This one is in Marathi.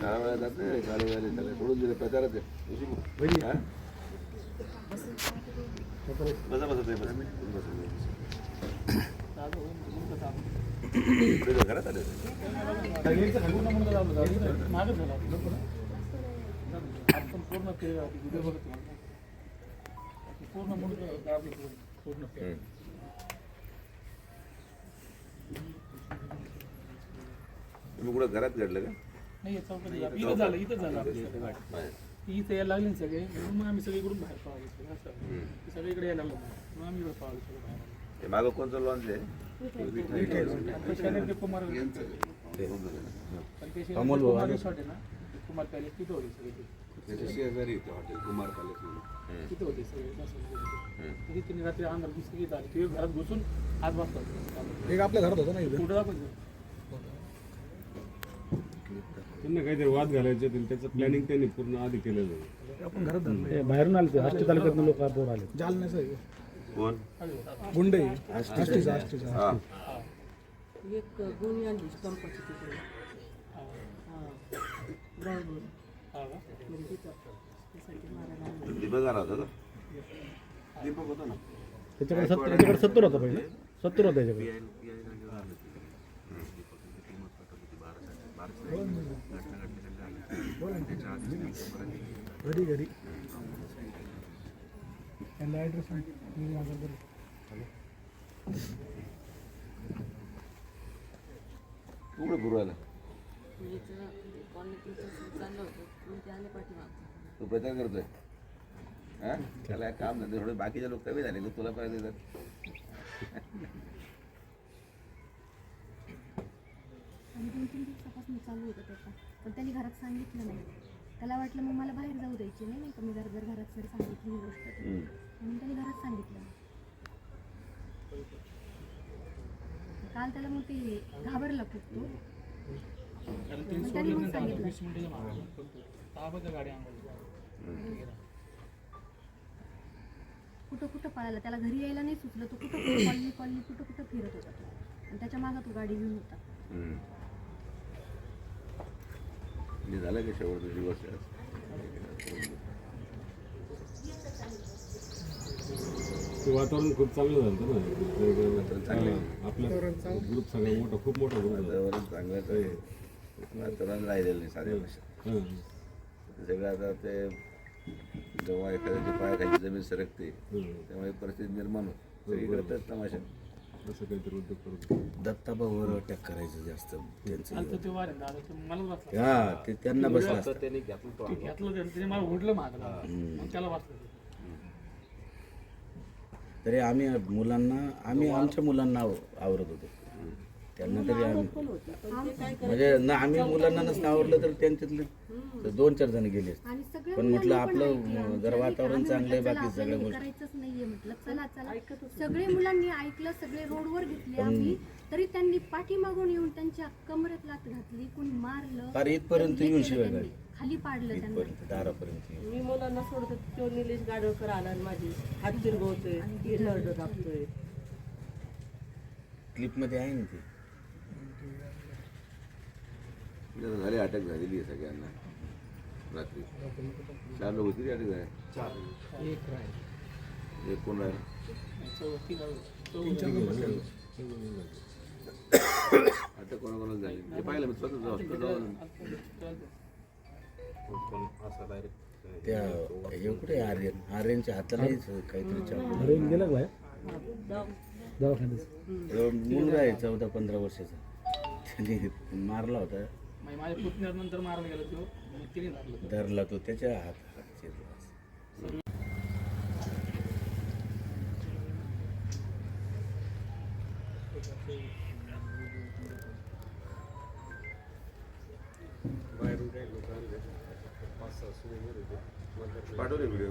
वेळा जात नाही गाडी गाडी सगळे सोडून दिले प्रचारात आहे. बसा बसा ते बसा घरात आले तुम्ही कुठं घरात घडलं का? नाही इथं झालं इथं यायला लागले सगळे म्हणून मग आम्ही सगळीकडून बाहेर पाहावं सगळीकडे यायला लागलो मग आम्ही पाहावं सगळं बाहेर. मागं कोणतं लॉन्च आहे? कुमार कुमार पॅलेस तिथं होते सगळे शेजारी हॉटेल कुमार पॅलेस तिथं होते सगळे तिथे रात्री अंधार घुसली झाली घरात घुसून आज वाजता एक आपल्या घरात होतं ना कुठं दाखवतो त्यांना काहीतरी वाद घालायचे त्याचं प्लॅनिंग त्यांनी पूर्ण आधी केलेलं आहे. आपण घरात धरलं बाहेरून आले आष्टी तालुक्यातून लोक बोर आले जालन्याचं कोण? गुंडे आष्टीचा हा एक गोणी आणली पंपाची तिकडे दीपक आला होता का? दीपक होता ना त्याच्याकडे 70 होतं पहिले 70 होतं त्याच्याकडे घरी घरी कुठे गुरुवाला तू प्रचार करतोय हा त्याला काम नाही थोडे बाकीचे लोक कमी झाले तुला पाहिजे तर आणि 2-3 दिवसापासून चालू होतं त्याचा पण त्यांनी घरात सांगितलं नाही. त्याला वाटलं मग मला बाहेर जाऊ द्यायची नाही का मी जर घरात जर सांगितली ही गोष्ट तर. म्हणून त्यांनी घरात सांगितलं. काल त्याला मग ते घाबरला खूप तो मग त्यांनी मग सांगितलं कुठं कुठं पळाला त्याला घरी यायला नाही सुचलं तो कुठं कॉलनी कुठं कुठं फिरत होता तो आणि त्याच्या मागं तो गाडी घेऊन होता. झालं की शेवट तुझी गोष्ट ते वातावरण खूप चांगलं झालं ना आपला ग्रुप सगळा मोठा खूप मोठा ग्रुप वातावरण चांगलंच आहे वातावरण राहिलेलं नाही साध्या भाषेत सगळं आता ते जेव्हा एखाद्याच्या पायाखाली जमीन सरकते तेव्हा परिस्थिती निर्माण होते सगळीकडे तेच तमाशा असं काहीतरी उद्योग करून दत्ताभाऊवर अटॅक करायचं जास्त त्यांचं मला हा ते त्यांना बसलं असतं. घेतलं त्याने मला ओढलं मागला मग त्याला वाचलं तरी आम्ही आमच्या मुलांना आवरत होतो त्यांना तरी आम्ही म्हणजे ना आम्ही मुलांना नसतं आवडलं तर त्यांच्यातले 2-4 जण गेले पण म्हटलं आपलं जरा वातावरण चांगलं आहे बाकी सगळ्या गोष्टी करायचंच नाहीये म्हटलं चला सगळे मुलांनी ऐकलं सगळे रोडवर घेतले आम्ही तरी त्यांनी पाठीमागून येऊन त्यांच्या कमरेत लात घातली कोणी मारलं फार इथपर्यंत येऊन शिवाय खाली पाडलं त्यांना दारापर्यंत मी मुलांना सोडतो तो निलेश गाडवकर आला आणि माझी हात फिरवतोय नरड दाबतोय क्लिपमध्ये आहे ना ते झाले अटक झालेली आहे सगळ्यांना रात्री 4 लोक किती अटक झाले एक कोण राहिलं अटक कोणाकोणाला झाली ते पाहिलं मी स्वतः जाऊन त्या हे कुठे आर्यनच्या हातालाच काहीतरी गेला काय मुलगा आहे 14-15 वर्षाचा त्यांनी मारला होता माझ्या पुतण्यानंतर मारला गेला तो तिने धरलं धरला तो त्याच्या हात चिरला पाठवले व्हिडिओ